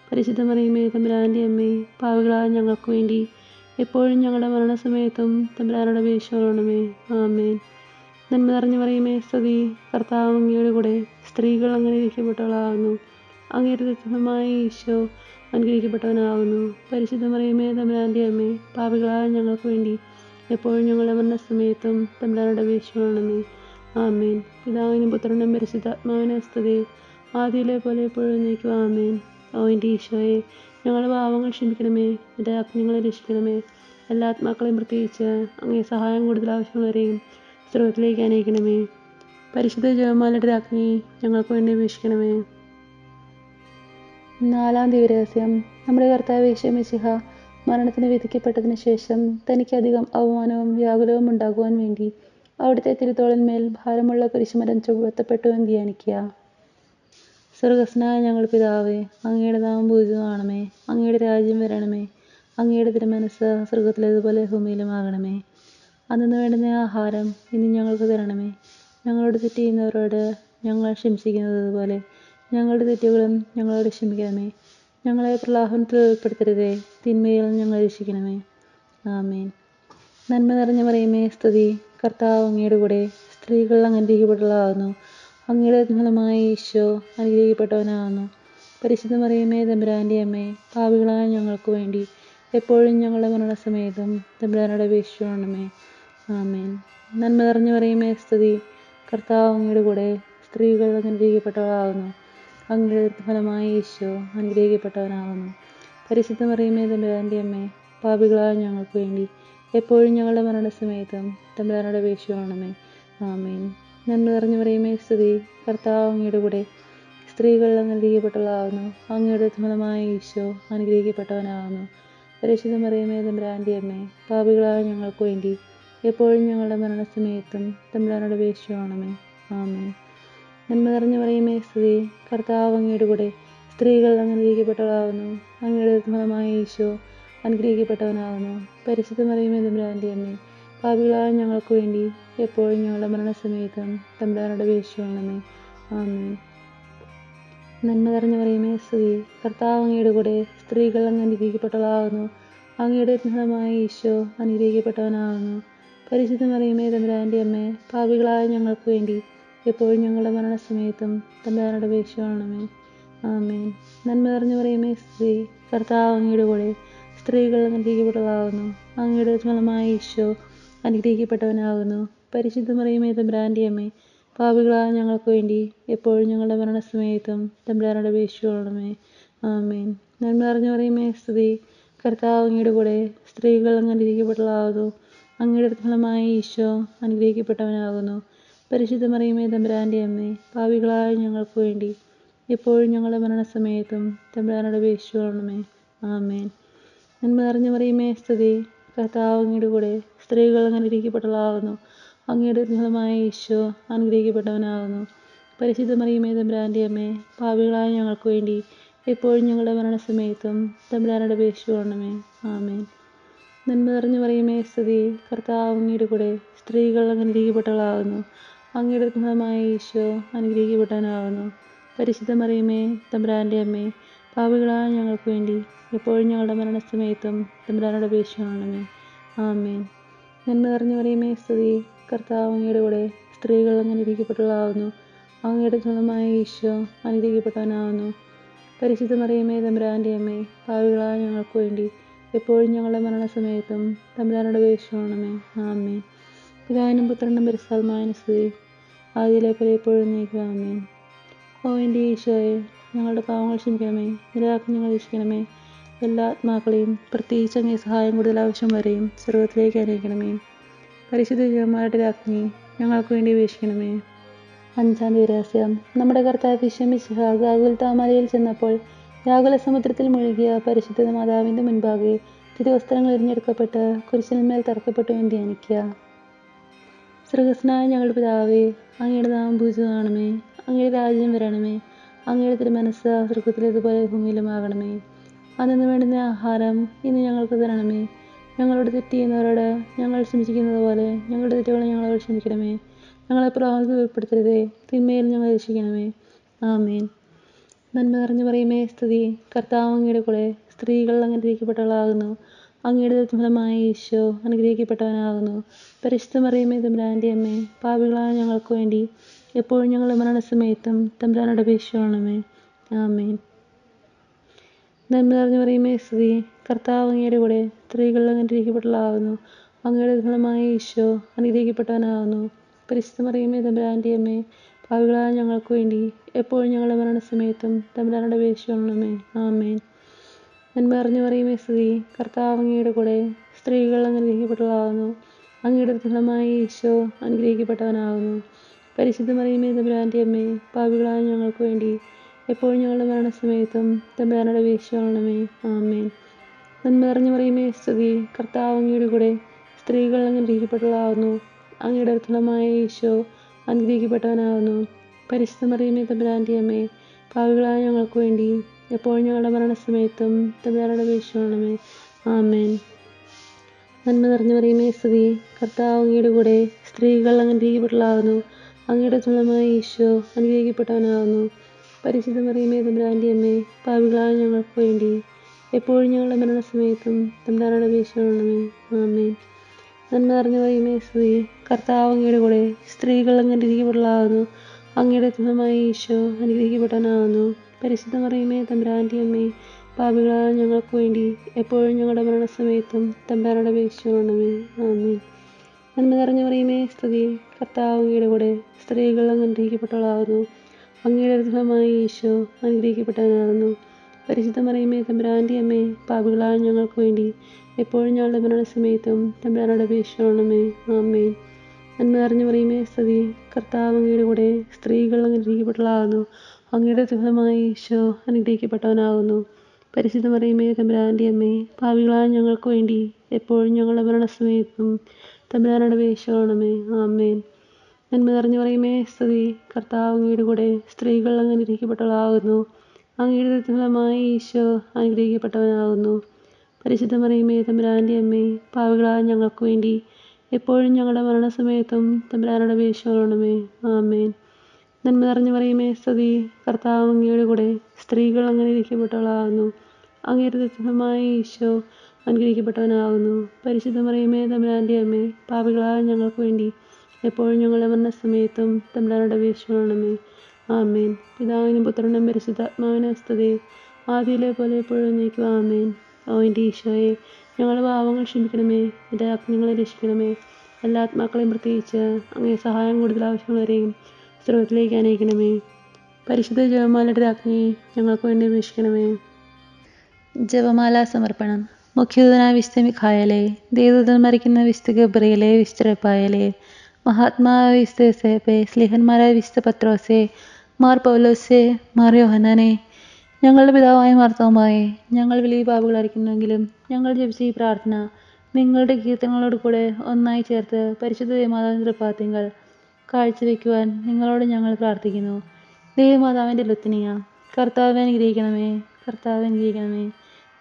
പരിശുദ്ധ മറിയമേ തമ്പുരാൻ്റെ അമ്മേ, പാപികളായ ഞങ്ങൾക്ക് വേണ്ടി എപ്പോഴും ഞങ്ങളുടെ മരണസമയത്തും തമ്പുരാനോട് അപേക്ഷിക്കണമേ. ആമേൻ. നന്മ നിറഞ്ഞു പറയുമേ സ്തുതി, കർത്താവ് അങ്ങയുടെ കൂടെ സ്ത്രീകൾ അനുഗ്രഹിക്കപ്പെട്ടവളാകുന്നു. അങ്ങയുടെ ഫലമായ ഈശോ അനുഗ്രഹിക്കപ്പെട്ടവനാകുന്നു. പരിശുദ്ധ മറിയമേ തമ്പുരാൻ്റെ അമ്മേ, പാപികളായ ഞങ്ങൾക്ക് വേണ്ടി എപ്പോഴും ഞങ്ങളുടെ മരണസമയത്തും തമ്പുരാനോട് അപേക്ഷിക്കണമേ. ആമേൻ. പിതാവിനും പുത്രനും പരിശുദ്ധാത്മാവിനും സ്തുതി, ആദിയിലെ പോലെ എപ്പോഴും നീക്കും. ആമേൻ. ഓ എൻ്റെ ഈശോയെ, ഞങ്ങളുടെ പാവങ്ങൾ ക്ഷമിക്കണമേ, എൻ്റെ ആജ്ഞകളെ രക്ഷിക്കണമേ. എല്ലാ ആത്മാക്കളെയും പ്രത്യേകിച്ച് അങ്ങേ സഹായം കൂടുതൽ ആവശ്യമുള്ളവരെയും സ്വർഗ്ഗത്തിലേക്ക് അനയിക്കണമേ. പരിശുദ്ധ ജപമാലയുടെ രാജ്ഞി ഞങ്ങൾക്ക് വേണ്ടി അപേക്ഷിക്കണമേ. നാലാം ദിവരഹസ്യം. നമ്മുടെ കർത്താവ് ഈശോ മിശിഹ മരണത്തിന് വിധിക്കപ്പെട്ടതിന് ശേഷം തനിക്കധികം അവമാനവും വ്യാകുലവും ഉണ്ടാകുവാൻ വേണ്ടി അവിടുത്തെ തിരുത്തോളിന്മേൽ ഭാരമുള്ള കുരിശുമരം ചുമത്തപ്പെട്ടു എന്ന് ധ്യാനിക്കുക. സ്വർഗ്ഗസ്ഥനായ ഞങ്ങളുടെ പിതാവേ, അങ്ങയുടെ നാമം പൂജിതമാകണമേ. അങ്ങയുടെ രാജ്യം വരണമേ. അങ്ങയുടെ തിരുമനസ്സ് സ്വർഗ്ഗത്തിലേതുപോലെ ഭൂമിയിലുമാകണമേ. അന്നു വേണ്ടുന്ന ആഹാരം ഇന്ന് ഞങ്ങൾക്ക് തരണമേ. ഞങ്ങളോട് തെറ്റ് ചെയ്യുന്നവരോട് ഞങ്ങൾ ക്ഷമിച്ചിരിക്കുന്നത് പോലെ ഞങ്ങളുടെ തെറ്റുകളും ഞങ്ങളോട് ക്ഷമിക്കണമേ. ഞങ്ങളെ പ്രലോഭനത്തിൽ ഉൾപ്പെടുത്തരുതേ, തിന്മയിൽ ഞങ്ങളെ രക്ഷിക്കണമേ. ആമേൻ. നന്മ നിറഞ്ഞ മറിയമേ സ്തുതി, കർത്താവ് അങ്ങയുടെ കൂടെ സ്ത്രീകൾ അനുഗ്രഹിക്കപ്പെട്ടവളാകുന്നു. അങ്ങയുടെ ഫലമായ ഈശോ അനുഗ്രഹിക്കപ്പെട്ടവനാകുന്നു. പരിശുദ്ധ മറിയമേ തമ്പുരാൻ്റെ അമ്മേ, പാപികളായ ഞങ്ങൾക്ക് വേണ്ടി എപ്പോഴും ഞങ്ങളുടെ മരണസമയത്തും തമ്പുരാനോട് അപേക്ഷിക്കണമേ. ആമേൻ. നന്മ നിറഞ്ഞ മറിയമേ സ്തുതി, കർത്താവ് അങ്ങയുടെ കൂടെ സ്ത്രീകൾ അനുഗ്രഹിക്കപ്പെട്ടവളാകുന്നു. അങ്ങയുടെ ഫലമായി ഈശോ അനുഗ്രഹിക്കപ്പെട്ടവനാകുന്നു. പരിശുദ്ധ മറിയമേ തമ്പുരാൻ്റെ അമ്മേ, പാപികളായ ഞങ്ങൾക്ക് വേണ്ടി എപ്പോഴും ഞങ്ങളുടെ മരണസമയത്തും തമ്പുരാനോട് അപേക്ഷിക്കണമേ. ആമേൻ. നന്മ നിറഞ്ഞ മറിയമേ സ്തുതി, കർത്താവ് അങ്ങയുടെ കൂടെ സ്ത്രീകൾ അനുഗ്രഹിക്കപ്പെട്ടവളാകുന്നു. അങ്ങയുടെ ഫലമായ ഈശോ അനുഗ്രഹിക്കപ്പെട്ടവനാകുന്നു. പരിശുദ്ധ മറിയമേ തമ്പുരാൻ്റെ അമ്മേ, പാപികളായ ഞങ്ങൾക്ക് വേണ്ടി എപ്പോഴും ഞങ്ങളുടെ മരണസമയത്തും തമ്പുരാനോട് അപേക്ഷിക്കണമേ. ആമേൻ. നന്മ നിറഞ്ഞ മറിയമേ സ്തുതി, കർത്താവ് അങ്ങയുടെ കൂടെ സ്ത്രീകൾ അനുഗ്രഹിക്കപ്പെട്ടവളാകുന്നു. അങ്ങയുടെ ഫലമായ ഈശോ അനുഗ്രഹിക്കപ്പെട്ടവനാകുന്നു. പരിശുദ്ധ മറിയമേ തമ്പുരാൻ്റെ അമ്മേ, പാപികളായ ഞങ്ങൾക്ക് വേണ്ടി എപ്പോഴും ഞങ്ങളുടെ മരണസമയത്തും തമ്പുരാനോട് അപേക്ഷിക്കണമേ. ആമേൻ. നന്മ നിറഞ്ഞ മറിയമേ സ്തുതി, കർത്താവ് അങ്ങയുടെ കൂടെ സ്ത്രീകൾ അനുഗ്രഹിക്കപ്പെട്ടവളാകുന്നു. അങ്ങയുടെ ഫലമായ ഈശോ അനുഗ്രഹിക്കപ്പെട്ടവനാകുന്നു. പരിശുദ്ധ മറിയമേ തമ്പുരാൻ്റെ അമ്മേ, പാപികളായ ഞങ്ങൾക്ക് വേണ്ടി എപ്പോഴും ഞങ്ങളുടെ മരണസമയത്തും തമ്പുരാനോട് അപേക്ഷിക്കണമേ. ആമേൻ. നന്മ നിറഞ്ഞ മറിയമേ സ്തുതി, കർത്താവ് അങ്ങയുടെ കൂടെ സ്ത്രീകൾ അനുഗ്രഹിക്കപ്പെട്ടവളാകുന്നു. അങ്ങയുടെ ഫലമായ ഈശോ അനുഗ്രഹിക്കപ്പെട്ടവനാകുന്നു. പരിശുദ്ധ മറിയമേ തമ്പുരാൻ്റെ അമ്മേ, പാപികളായ ഞങ്ങൾക്ക് വേണ്ടി എപ്പോഴും ഞങ്ങളുടെ മരണസമയത്തും തമ്പുരാനോട് അപേക്ഷിക്കണമേ. ആമേൻ. നന്മ നിറഞ്ഞ മറിയമേ സ്തുതി, കർത്താവ് അങ്ങയുടെ കൂടെ സ്ത്രീകൾ അനുഗ്രഹിക്കപ്പെട്ടവളാകുന്നു. അങ്ങയുടെ ഫലമായ ഈശോ അനുഗ്രഹിക്കപ്പെട്ടവനാകുന്നു. പരിശുദ്ധ മറിയമേ തമ്പുരാൻ്റെ അമ്മേ, പാപികളായ ഞങ്ങൾക്ക് വേണ്ടി എപ്പോഴും ഞങ്ങളുടെ മരണസമയത്തും തമ്പുരാനോട് അപേക്ഷിക്കണമേ. ആമേൻ. നന്മ നിറഞ്ഞ മറിയമേ സ്തുതി, കർത്താവ് അങ്ങയുടെ കൂടെ സ്ത്രീകൾ അനുഗ്രഹിക്കപ്പെട്ടവളാകുന്നു. അങ്ങയുടെ ഫലമായ ഈശോ അനുഗ്രഹിക്കപ്പെട്ടവനാകുന്നു. പരിശുദ്ധ മറിയമേ തമ്പുരാൻ്റെ അമ്മേ, പാപികളായ ഞങ്ങൾക്ക് വേണ്ടി എപ്പോഴും ഞങ്ങളുടെ മരണസമയത്തും തമ്പുരാനോട് അപേക്ഷിക്കണമേ. ആമേൻ. നന്മ നിറഞ്ഞ മറിയമേ സ്തുതി, കർത്താവ് അങ്ങയുടെ കൂടെ സ്ത്രീകൾ അനുഗ്രഹിക്കപ്പെട്ടവളാകുന്നു. അങ്ങയുടെ ഫലമായ ഈശോ അനുഗ്രഹിക്കപ്പെട്ടവനാകുന്നു. പരിശുദ്ധ മറിയമേ തമ്പുരാൻ്റെ അമ്മേ, പാപികളായ ഞങ്ങൾക്ക് വേണ്ടി എപ്പോഴും ഞങ്ങളുടെ മരണസമയത്തും തമ്പുരാനോട് അപേക്ഷിക്കണമേ. ആമേൻ. നന്മ നിറഞ്ഞ മറിയമേ സ്തുതി, കർത്താവ് അങ്ങയുടെ കൂടെ സ്ത്രീകൾ അനുഗ്രഹിക്കപ്പെട്ടവളാകുന്നു. അങ്ങയുടെ ഫലമായ ഈശോ അനുഗ്രഹിക്കപ്പെട്ടവനാകുന്നു. പരിശുദ്ധ മറിയമേ തമ്പുരാൻ്റെ അമ്മേ, പാപികളായ ഞങ്ങൾക്ക് വേണ്ടി എപ്പോഴും ഞങ്ങളുടെ മരണസമയത്തും തമ്പുരാനോട് അപേക്ഷിക്കണമേ. ആമേൻ. പിതാവിനും പുത്രനും പരിശുദ്ധാത്മാവിനും സ്തുതി, ആദിയിലെ പോലെ എപ്പോഴും എന്നേക്കും. ആമേൻ. ഓ എൻ്റെ ഈശോയെ, ഞങ്ങളുടെ പാവങ്ങൾ ക്ഷമിക്കണമേ, നിരാക്കി ഞങ്ങൾ രക്ഷിക്കണമേ. എല്ലാ ആത്മാക്കളെയും പ്രത്യേകിച്ച് അങ്ങേ സഹായം കൂടുതൽ ആവശ്യം വരെയും സ്വർഗ്ഗത്തിലേക്ക് അനയിക്കണമേ. പരിശുദ്ധ ജപമാലയുടെ രാജ്ഞി, ഞങ്ങൾക്ക് വേണ്ടി അപേക്ഷിക്കണമേ. 5-ാം രഹസ്യം. നമ്മുടെ കർത്താവ് ഈശോ മിശിഹാ ഗാഗുൽത്താമലയിൽ ചെന്നപ്പോൾ വ്യാകുല സമുദ്രത്തിൽ മുഴുകിയ പരിശുദ്ധ മാതാവിൻ്റെ മുൻപാകെ തിരുവസ്ത്രങ്ങൾ എറിഞ്ഞെടുക്കപ്പെട്ട് കുരിശിന്മേൽ തറക്കപ്പെട്ടു എന്ന് ധ്യാനിക്കുക. സ്വർഗ്ഗസ്ഥനായ ഞങ്ങളുടെ പിതാവേ, അങ്ങയുടെ നാമം പൂജിതമാകണമേ. അങ്ങയുടെ രാജ്യം വരണമേ. അങ്ങയുടെ തിരുമനസ്സ് സ്വർഗ്ഗത്തിലേതുപോലെ ഭൂമിയിലുമാകണമേ. അന്നു വേണ്ടുന്ന ആഹാരം ഇന്ന് ഞങ്ങൾക്ക് തരണമേ. ഞങ്ങളോട് തെറ്റ് ചെയ്യുന്നവരോട് ഞങ്ങൾ ക്ഷമിച്ചിരിക്കുന്നത് പോലെ ഞങ്ങളുടെ തെറ്റുകൾ ഞങ്ങളോട് ക്ഷമിക്കണമേ. ഞങ്ങളെ പ്രലോഭനത്തിൽ ഉൾപ്പെടുത്തരുതേ, തിന്മയിൽ ഞങ്ങളെ രക്ഷിക്കണമേ. ആമേൻ. നന്മ നിറഞ്ഞ മറിയമേ സ്തുതി, കർത്താവ് അങ്ങയുടെ കൂടെ സ്ത്രീകൾ അനുഗ്രഹിക്കപ്പെട്ടവളാകുന്നു. അങ്ങയുടെ ഫലമായ ഈശോ അനുഗ്രഹിക്കപ്പെട്ടവനാകുന്നു. പരിശുദ്ധ മറിയമേ തമ്പുരാൻ്റെ അമ്മേ, പാപികളായ ഞങ്ങൾക്ക് വേണ്ടി എപ്പോഴും ഞങ്ങളുടെ മരണസമയത്തും തമ്പുരാനോട് അപേക്ഷിക്കണമേ. ആമേൻ. നന്മ നിറഞ്ഞ മറിയമേ സ്തുതി, കർത്താവ് അങ്ങയുടെ കൂടെ സ്ത്രീകൾ അനുഗ്രഹിക്കപ്പെട്ടവളാകുന്നു. അങ്ങയുടെ ഫലമായ ഈശോ അനുഗ്രഹിക്കപ്പെട്ടവനാകുന്നു. പരിശുദ്ധ മറിയമേ തമ്പുരാൻ്റെ അമ്മേ, പാപികളായ ഞങ്ങൾക്ക് വേണ്ടി എപ്പോഴും ഞങ്ങളുടെ മരണസമയത്തും തമ്പുരാനോട് അപേക്ഷിക്കണമേ. ആമേൻ. നന്മ നിറഞ്ഞ മറിയമേ സ്തുതി, കർത്താവ് അങ്ങയുടെ കൂടെ സ്ത്രീകൾ അനുഗ്രഹിക്കപ്പെട്ടവളാകുന്നു. അങ്ങയുടെ ഫലമായ ഈശോ അനുഗ്രഹിക്കപ്പെട്ടവനാകുന്നു. പരിശുദ്ധ മറിയമേ തമ്പുരാൻ്റെ അമ്മേ, പാപികളായ ഞങ്ങൾക്ക് വേണ്ടി എപ്പോഴും ഞങ്ങളുടെ മരണസമയത്തും തമ്പുരാനോട് അപേക്ഷിക്കണമേ. ആമേൻ. നന്മ നിറഞ്ഞ മറിയമേ സ്തുതി, കർത്താവ് അങ്ങയുടെ കൂടെ സ്ത്രീകൾ അനുഗ്രഹിക്കപ്പെട്ടവളാകുന്നു. അങ്ങയുടെ ഫലമായ ഈശോ അനുഗ്രഹിക്കപ്പെട്ടവനാകുന്നു. പരിശുദ്ധ മറിയമേ തമ്പുരാൻ്റെ അമ്മേ, പാപികളായ ഞങ്ങൾക്ക് വേണ്ടി എപ്പോഴും ഞങ്ങളുടെ മരണസമയത്തും തമ്പുരാനോട് അപേക്ഷിക്കണമേ. ആമേൻ. നന്മ നിറഞ്ഞ മറിയമേ സ്തുതി, കർത്താവ് അങ്ങയുടെ കൂടെ സ്ത്രീകൾ അനുഗ്രഹിക്കപ്പെട്ടവളാകുന്നു. അങ്ങയുടെ ഫലമായ ഈശോ അനുഗ്രഹിക്കപ്പെട്ടവനാകുന്നു. പരിശുദ്ധ മറിയമേ തമ്പുരാൻ്റെ അമ്മേ, പാപികളായ ഞങ്ങൾക്ക് വേണ്ടി എപ്പോഴും ഞങ്ങളുടെ മരണസമയത്തും തമ്പുരാനോട് അപേക്ഷിക്കണമേ. ആമേൻ. നന്മ നിറഞ്ഞ മറിയമേ സ്തുതി, കർത്താവ് അങ്ങയുടെ കൂടെ സ്ത്രീകൾ അനുഗ്രഹിക്കപ്പെട്ടവളാകുന്നു. അങ്ങയുടെ ഫലമായ ഈശോ അനുഗ്രഹിക്കപ്പെട്ടവനാകുന്നു. പരിശുദ്ധ മറിയമേ തമ്പുരാൻ്റെ അമ്മേ, പാപികളായ ഞങ്ങൾക്ക് വേണ്ടി എപ്പോഴും ഞങ്ങളുടെ മരണസമയത്തും തമ്പുരാനോട് അപേക്ഷിക്കണമേ. ആമേൻ. നന്മ നിറഞ്ഞ മറിയമേ സ്തുതി, കർത്താവ് അങ്ങയുടെ കൂടെ സ്ത്രീകൾ അനുഗ്രഹിക്കപ്പെട്ടവളാകുന്നു. അങ്ങയുടെ ഫലമായി ഈശോ അനുഗ്രഹിക്കപ്പെട്ടവനാകുന്നു. പരിശുദ്ധ മറിയമേ തമ്പുരാൻ്റെ അമ്മേ, പാപികളായ ഞങ്ങൾക്ക് വേണ്ടി എപ്പോഴും ഞങ്ങളുടെ മരണസമയത്തും തമ്പുരാനോട് അപേക്ഷിക്കണമേ. ആമേൻ. നന്മ നിറഞ്ഞ മറിയമേ സ്തുതി, കർത്താവ് അങ്ങയുടെ കൂടെ സ്ത്രീകൾ അനുഗ്രഹിക്കപ്പെട്ടവളാകുന്നു. അങ്ങയുടെ ഫലമായി ഈശോ അനുഗ്രഹിക്കപ്പെട്ടവനാകുന്നു. പരിശുദ്ധ മറിയമേ തമ്പുരാൻ്റെ അമ്മേ, പാപികളായ ഞങ്ങൾക്ക് വേണ്ടി എപ്പോഴും ഞങ്ങളുടെ മരണസമയത്തും തമ്പുരാനോട് അപേക്ഷിക്കണമേ. ആമേൻ. നന്മ നിറഞ്ഞ മറിയമേ സ്തുതി, കർത്താവ് അങ്ങയുടെ കൂടെ സ്ത്രീകൾ അനുഗ്രഹിക്കപ്പെട്ടവളാകുന്നു. അങ്ങയുടെ ഫലമായി ഈശോ അനുഗ്രഹിക്കപ്പെട്ടവനാകുന്നു. പരിശുദ്ധ മറിയമേ തമ്പുരാൻ്റെ അമ്മേ, പാപികളായ ഞങ്ങൾക്ക് വേണ്ടി എപ്പോഴും ഞങ്ങളുടെ മരണസമയത്തും തമ്പുരാനോട് അപേക്ഷിക്കണമേ. ആമേൻ. നന്മ നിറഞ്ഞ മറിയമേ സ്തുതി, കർത്താവ് അങ്ങയുടെ കൂടെ സ്ത്രീകൾ അനുഗ്രഹിക്കപ്പെട്ടവളാകുന്നു. അങ്ങയുടെ ഫലമായി ഈശോ അനുഗ്രഹിക്കപ്പെട്ടവനാകുന്നു. പരിശുദ്ധ മറിയമേ തമ്പുരാൻ്റെ അമ്മേ, പാപികളായ ഞങ്ങൾക്ക് വേണ്ടി എപ്പോഴും ഞങ്ങളുടെ മരണസമയത്തും തമ്പുരാനോട് അപേക്ഷിക്കണമേ. ആമേൻ. പിതാവിനും പുത്രനും പരിശുദ്ധാത്മാവിനും സ്തുതി, ആദിയിലെ പോലെ എപ്പോഴും നീക്കുക. ആമേൻ. ഓ എൻ്റെ ഈശോയെ, ഞങ്ങളുടെ പാപങ്ങൾ ക്ഷമിക്കണമേ, എൻ്റെ ആത്മങ്ങളെ രക്ഷിക്കണമേ. എല്ലാ ആത്മാക്കളെയും പ്രത്യേകിച്ച് അങ്ങേ സഹായം കൂടുതൽ ആവശ്യമുള്ളവരെയും സ്വർഗ്ഗത്തിലേക്ക് അനയിക്കണമേ. പരിശുദ്ധ ജപമാലയുടെ രാജ്ഞി ഞങ്ങൾക്ക് വേണ്ടി അപേക്ഷിക്കണമേ. ജപമാല സമർപ്പണം. മുഖ്യദൂതനായ വിശുദ്ധ മിഖായേലേ, ദേവദൂതൻ മരിക്കുന്ന വിശുദ്ധ ഗബ്രിയേലേ, വിശുദ്ധ റഫായേലേ, മഹാത്മാവായ വിശുദ്ധ യോസേപ്പേ, സ്ലീഹന്മാരായ വിശുദ്ധ പത്രോസേ, മാർ പൗലോസേ, മാർ യോഹന്നാനേ, ഞങ്ങളുടെ പിതാവായ മാർത്തോമായേ, ഞങ്ങൾ വലിയ പാപികളായിരിക്കുന്നുവെങ്കിലും ഞങ്ങൾ ജപിച്ച ഈ പ്രാർത്ഥന നിങ്ങളുടെ കീർത്തനങ്ങളോട് കൂടെ ഒന്നായി ചേർത്ത് പരിശുദ്ധ ദേവമാതാവിൻ്റെ തൃപ്പാദത്തിങ്കൽ കാഴ്ചവെക്കുവാൻ നിങ്ങളോട് ഞങ്ങൾ പ്രാർത്ഥിക്കുന്നു. ദേവമാതാവിൻ്റെ ലുത്തിനിയ, കർത്താവെ അനുഗ്രഹിക്കണമേ, കർത്താവെ അനുഗ്രഹിക്കണമേ.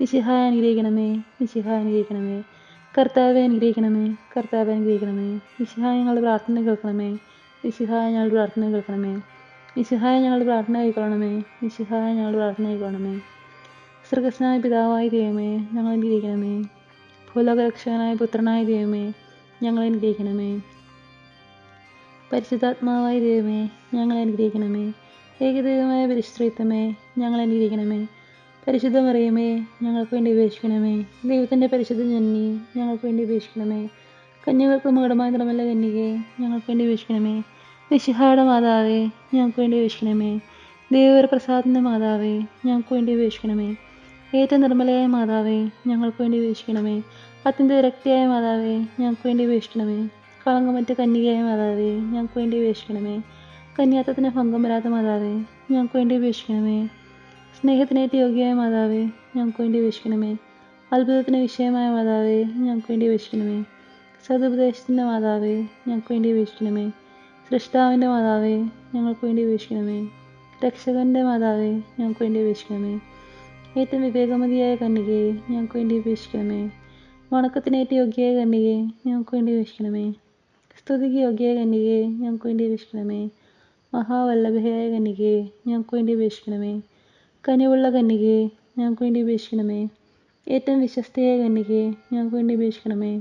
മിശിഹായ അനുഗ്രഹിക്കണമേ, മിശിഹായ അനുഗ്രഹിക്കണമേ. കർത്താവെ അനുഗ്രഹിക്കണമേ, കർത്താവെ അനുഗ്രഹിക്കണമേ. മിശിഹായ ഞങ്ങളുടെ പ്രാർത്ഥന കേൾക്കണമേ, മിശിഹായ ഞങ്ങളുടെ പ്രാർത്ഥന കേൾക്കണമേ. മിശിഹായ ഞങ്ങളുടെ പ്രാർത്ഥന കൈക്കൊള്ളണമേ, മിശിഹായ ഞങ്ങളുടെ പ്രാർത്ഥന കൈക്കൊള്ളണമേ. സ്വർഗ്ഗസ്ഥനായ പിതാവായ ദൈവമേ, ഞങ്ങൾ അനുഗ്രഹിക്കണമേ. ഭൂലോകരക്ഷകനായ പുത്രനായ ദൈവമേ, ഞങ്ങൾ അനുഗ്രഹിക്കണമേ. പരിശുദ്ധാത്മാവായ ദൈവമേ, ഞങ്ങൾ അനുഗ്രഹിക്കണമേ. ഏകദൈവമായ പരിശുദ്ധത്വമേ, ഞങ്ങൾ അനുഗ്രഹിക്കണമേ. പരിശുദ്ധ മറിയമേ, ഞങ്ങൾക്ക് വേണ്ടി അപേക്ഷിക്കണമേ. ദൈവത്തിൻ്റെ പരിശുദ്ധ ജനനി, ഞങ്ങൾക്ക് വേണ്ടി അപേക്ഷിക്കണമേ. കന്യകൾക്ക് മകുടമായ നിർമ്മല കന്യകേ, ഞങ്ങൾക്ക് വേണ്ടി അപേക്ഷിക്കണമേ. മിശിഹായുടെ മാതാവേ, ഞങ്ങൾക്ക് വേണ്ടി അപേക്ഷിക്കണമേ. ദൈവപ്രസാദത്തിൻ്റെ മാതാവേ, ഞങ്ങൾക്ക് വേണ്ടി അപേക്ഷിക്കണമേ. ഏറ്റവും നിർമ്മലയായ മാതാവേ, ഞങ്ങൾക്ക് വേണ്ടി അപേക്ഷിക്കണമേ. അത്യന്ത വിരക്തിയായ മാതാവേ, ഞങ്ങൾക്ക് വേണ്ടി അപേക്ഷിക്കണമേ. കളങ്കമറ്റ കന്യകയായ മാതാവേ, ഞങ്ങൾക്ക് വേണ്ടി അപേക്ഷിക്കണമേ. കന്യാത്വത്തിന് ഭംഗം വരാത്ത മാതാവേ, ഞങ്ങൾക്ക് വേണ്ടി അപേക്ഷിക്കണമേ. സ്നേഹത്തിനേറ്റ് യോഗ്യയായ മാതാവേ, ഞങ്ങൾക്ക് വേണ്ടി അപേക്ഷിക്കണമേ. അത്ഭുതത്തിന് വിഷയമായ മാതാവേ, ഞങ്ങൾക്ക് വേണ്ടി അപേക്ഷിക്കണമേ. സതുപദേശത്തിൻ്റെ മാതാവേ, ഞങ്ങൾക്ക് വേണ്ടി അപേക്ഷിക്കണമേ. സൃഷ്ടാവിൻ്റെ മാതാവേ, ഞങ്ങൾക്ക് വേണ്ടി അപേക്ഷിക്കണമേ. രക്ഷകൻ്റെ മാതാവേ, ഞങ്ങൾക്ക് വേണ്ടി അപേക്ഷിക്കണമേ. ഏറ്റവും വിവേകമതിയായ കന്യകയെ, ഞങ്ങൾക്ക് വേണ്ടി അപേക്ഷിക്കണമേ. വണക്കത്തിനേറ്റ് യോഗ്യയായ കന്യകയെ, ഞങ്ങൾക്ക് വേണ്ടി അപേക്ഷിക്കണമേ. സ്തുതിക്ക് യോഗ്യയായ കന്യകയെ, ഞങ്ങൾക്ക് വേണ്ടി അപേക്ഷിക്കണമേ. മഹാവല്ലഭയായ കന്യകയെ, ഞങ്ങൾക്ക് വേണ്ടി അപേക്ഷിക്കണമേ. കനിവുള്ള കന്യകയെ, ഞങ്ങൾക്ക് വേണ്ടി അപേക്ഷിക്കണമേ. ഏറ്റവും വിശ്വസ്തയായ കന്യകയെ, ഞങ്ങൾക്ക് വേണ്ടി അപേക്ഷിക്കണമേ.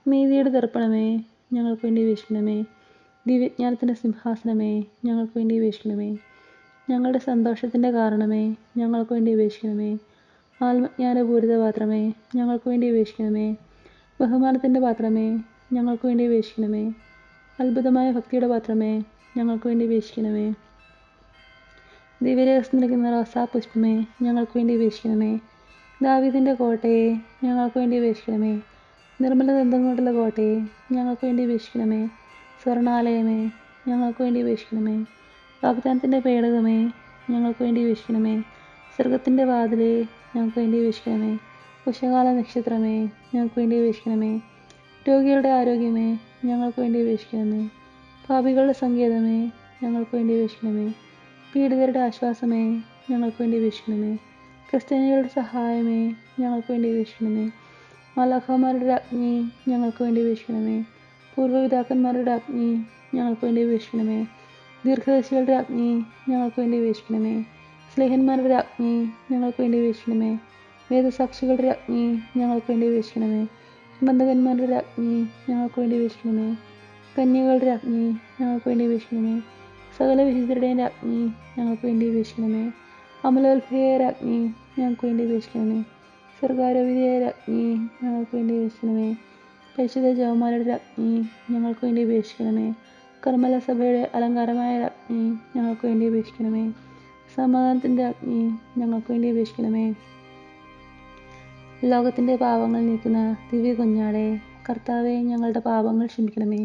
നീതിയുടെ ദർപ്പണമേ, ഞങ്ങൾക്ക് വേണ്ടി അപേക്ഷിക്കണമേ. ദിവ്യജ്ഞാനത്തിൻ്റെ സിംഹാസനമേ, ഞങ്ങൾക്ക് വേണ്ടി അപേക്ഷിക്കണമേ. ഞങ്ങളുടെ സന്തോഷത്തിൻ്റെ കാരണമേ, ഞങ്ങൾക്ക് വേണ്ടി അപേക്ഷിക്കണമേ. ആത്മജ്ഞാനപൂരിത പാത്രമേ, ഞങ്ങൾക്ക് വേണ്ടി അപേക്ഷിക്കണമേ. ബഹുമാനത്തിൻ്റെ പാത്രമേ, ഞങ്ങൾക്ക് വേണ്ടി അപേക്ഷിക്കണമേ. അത്ഭുതമായ ഭക്തിയുടെ പാത്രമേ, ഞങ്ങൾക്ക് വേണ്ടി അപേക്ഷിക്കണമേ. ദിവ്യരഹസ്യം നിൽക്കുന്ന റോസാപുഷ്പമേ, ഞങ്ങൾക്ക് വേണ്ടി അപേക്ഷിക്കണമേ. ദാവീദിൻ്റെ കോട്ടയെ, ഞങ്ങൾക്ക് വേണ്ടി അപേക്ഷിക്കണമേ. നിർമ്മല ദന്തം കൊണ്ടുള്ള കോട്ടയെ, ഞങ്ങൾക്ക് വേണ്ടി അപേക്ഷിക്കണമേ. സ്വർണാലയമേ, ഞങ്ങൾക്ക് വേണ്ടി അപേക്ഷിക്കണമേ. വാഗ്ദാനത്തിൻ്റെ പേടകമേ, ഞങ്ങൾക്ക് വേണ്ടി അപേക്ഷിക്കണമേ. സ്വർഗത്തിൻ്റെ വാതിലേ, ഞങ്ങൾക്ക് വേണ്ടി അപേക്ഷിക്കണമേ. ഉഷകാല നക്ഷത്രമേ, ഞങ്ങൾക്ക് വേണ്ടി അപേക്ഷിക്കണമേ. രോഗികളുടെ ആരോഗ്യമേ, ഞങ്ങൾക്ക് വേണ്ടി അപേക്ഷിക്കണമേ. പാപികളുടെ സങ്കേതമേ, ഞങ്ങൾക്ക് വേണ്ടി അപേക്ഷിക്കണമേ. പീഡിതരുടെ ആശ്വാസമേ, ഞങ്ങൾക്ക് വേണ്ടി അപേക്ഷിക്കണമേ. ക്രിസ്ത്യാനികളുടെ സഹായമേ, ഞങ്ങൾക്ക് വേണ്ടി അപേക്ഷിക്കണമേ. മാലാഖമാരുടെ രാജ്ഞി, ഞങ്ങൾക്ക് വേണ്ടി അപേക്ഷിക്കണമേ. പൂർവ്വപിതാക്കന്മാരുടെ രാജ്ഞി, ഞങ്ങൾക്ക് വേണ്ടി അപേക്ഷിക്കണമേ. ദീർഘദർശികളുടെ രാജ്ഞി, ഞങ്ങൾക്ക് വേണ്ടി അപേക്ഷിക്കണമേ. സ്ലേഹന്മാരുടെ രാജ്ഞി, ഞങ്ങൾക്ക് വേണ്ടി അപേക്ഷിക്കണമേ. വേദസാക്ഷികളുടെ രാജ്ഞി, ഞങ്ങൾക്ക് വേണ്ടി അപേക്ഷിക്കണമേ. ബന്ധകന്മാരുടെ രാജ്ഞി, ഞങ്ങൾക്ക് വേണ്ടി അപേക്ഷിക്കണമേ. കന്യകളുടെ രാജ്ഞി, ഞങ്ങൾക്ക് വേണ്ടി അപേക്ഷിക്കണമേ. സകല വിശുദ്ധരുടെയും രാജ്ഞി, ഞങ്ങൾക്ക് വേണ്ടി അപേക്ഷിക്കണമേ. അമലോത്ഭയായ രാജ്ഞി, ഞങ്ങൾക്ക് വേണ്ടി അപേക്ഷിക്കണമേ. സ്വർഗാരോപിതയായ രാജ്ഞി, ഞങ്ങൾക്ക് വേണ്ടി അപേക്ഷിക്കണമേ. പരിശുദ്ധ ജപമാലയുടെ രാജ്ഞി, ഞങ്ങൾക്ക് വേണ്ടി അപേക്ഷിക്കണമേ. കർമ്മല സഭയുടെ അലങ്കാരമായ രാജ്ഞി, ഞങ്ങൾക്ക് വേണ്ടി അപേക്ഷിക്കണമേ. സമാധാനത്തിൻ്റെ രാജ്ഞി, ഞങ്ങൾക്ക് വേണ്ടി അപേക്ഷിക്കണമേ. ലോകത്തിൻ്റെ പാപങ്ങൾ നീക്കുന്ന ദിവ്യ കുഞ്ഞാടേ, കർത്താവെ, ഞങ്ങളുടെ പാപങ്ങൾ ക്ഷമിക്കണമേ.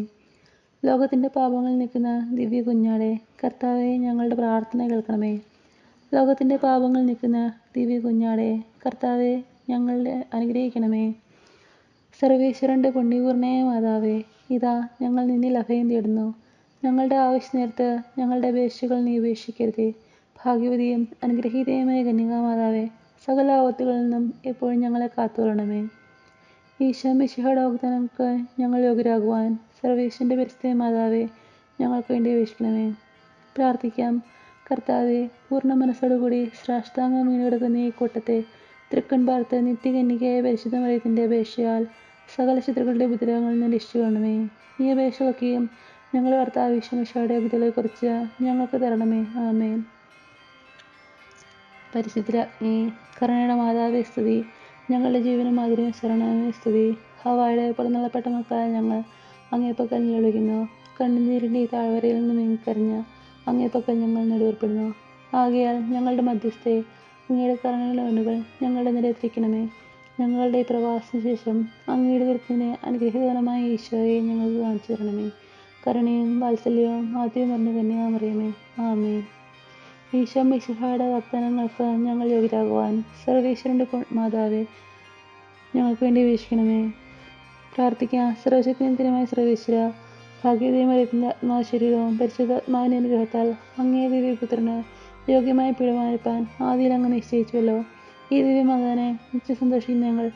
ലോകത്തിൻ്റെ പാപങ്ങൾ നീക്കുന്ന ദിവ്യ കുഞ്ഞാടേ, കർത്താവെ, ഞങ്ങളുടെ പ്രാർത്ഥന കേൾക്കണമേ. ലോകത്തിൻ്റെ പാപങ്ങൾ നീക്കുന്ന ദിവ്യ കുഞ്ഞാടേ, കർത്താവെ, ഞങ്ങളെ അനുഗ്രഹിക്കണമേ. സർവേശ്വരൻ്റെ പുണ്യപൂർണ്ണയായ മാതാവേ, ഇതാ ഞങ്ങൾ നിന്നിൽ അഭയം തേടുന്നു. ഞങ്ങളുടെ ആവശ്യനേരത്ത് ഞങ്ങളുടെ അപേക്ഷകൾ നീ ഉപേക്ഷിക്കരുതേ. ഭാഗ്യവതിയും അനുഗ്രഹീതയുമായ കന്യകാമാതാവേ, സകല ആപത്തുകളിൽ നിന്നും എപ്പോഴും ഞങ്ങളെ കാത്തുകൊള്ളണമേ. ഈശോ മിശിഹായുടെ വാഗ്ദാനങ്ങൾക്ക് ഞങ്ങൾ യോഗ്യരാകുവാൻ സർവേശ്വരൻ്റെ പരിശുദ്ധ മാതാവേ, ഞങ്ങൾക്ക് വേണ്ടി അപേക്ഷിക്കണമേ. പ്രാർത്ഥിക്കാം. കർത്താവെ, പൂർണ്ണ മനസ്സോടുകൂടി സാഷ്ടാംഗം വീണുകിടക്കുന്ന ഈ കൂട്ടത്തെ തൃക്കൺ പാർത്ത് നിത്യകന്യകയായ പരിശുദ്ധ മറിയത്തിൻ്റെ അപേക്ഷയാൽ സകല ശത്രുക്കളുടെ ഉപദ്രവങ്ങളിൽ നിന്ന് രക്ഷിക്കണമേ. ഈ അപേക്ഷകളൊക്കെയും ഞങ്ങളുടെ കർത്താവ് ഈശോ മിശിഹായുടെ ബുദ്ധികളെക്കുറിച്ച് ഞങ്ങൾക്ക് തരണമേ. ആമേൻ. പരിശുദ്ധ രാജ്ഞി, കരുണയുടെ മാതാവേ സ്തുതി. ഞങ്ങളുടെ ജീവനും മാധുര്യവും ശരണമേ സ്തുതി. ഹവ്വായുടെ പുറന്തള്ളപ്പെട്ട മക്കളായ ഞങ്ങൾ അങ്ങേപ്പക്കൽ വിളിക്കുന്നു. കണ്ണുനീരിൻ്റെ ഈ താഴ്വരയിൽ നിന്ന് നീങ്ങിക്കരഞ്ഞ് അങ്ങേപ്പക്കൽ ഞങ്ങൾ നെടുവേർപ്പെടുന്നു. ആകയാൽ ഞങ്ങളുടെ മധ്യസ്ഥയെ അങ്ങയുടെ കരുണയുടെ കണ്ണുകൾ ഞങ്ങളുടെ നിരത്തിരിക്കണമേ. ഞങ്ങളുടെ ഈ പ്രവാസത്തിന് ശേഷം അങ്ങയുടെ ദുരിതത്തിന് അനുഗ്രഹീതമായ ഈശോയെ ഞങ്ങൾക്ക് കാണിച്ചു തരണമേ. കരുണയും വാത്സല്യവും ആദ്യം നിറഞ്ഞ കന്യകാമറിയമേ, ആമേൻ. ഈശോ മിശിഹായുടെ വാഗ്ദാനങ്ങൾക്ക് ഞങ്ങൾ യോഗ്യരാകുവാൻ സർവേശ്വരൻ്റെ മാതാവേ, ഞങ്ങൾക്ക് വേണ്ടി അപേക്ഷിക്കണമേ. പ്രാർത്ഥിക്കാം. സർവശക്തിനിത്യമായ സർവേശ്വര, ഭാഗ്യവതിയും മറിയത്തിൻ്റെ ആത്മാശരീരവും പരിശുദ്ധാത്മാവിൻ്റെ അനുഗ്രഹത്താൽ അങ്ങേ ദിവ്യപുത്രന് യോഗ്യമായ പീഠമായിരിക്കാൻ ആദിയിൽ അങ്ങ് നിശ്ചയിച്ചുവല്ലോ. ഈ ദിവ്യമകനെ നിത്യം സന്തോഷിക്കുന്ന ഞങ്ങൾ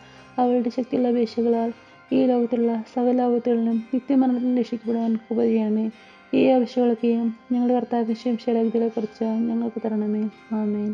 അവളുടെ ശക്തിയുള്ള അപേക്ഷകളാൽ ഈ ലോകത്തുള്ള സകല ആപത്തുകളിലും നിത്യമരണത്തിൽ രക്ഷിക്കപ്പെടുവാൻ കൃപ ചെയ്യണമേ. ഈ അപേക്ഷകളൊക്കെയും ഞങ്ങളുടെ കർത്താവിൻ്റെ ശംശയലഗ്നത്തെക്കുറിച്ച് ഞങ്ങൾക്ക് തരണമേ. ആമേൻ.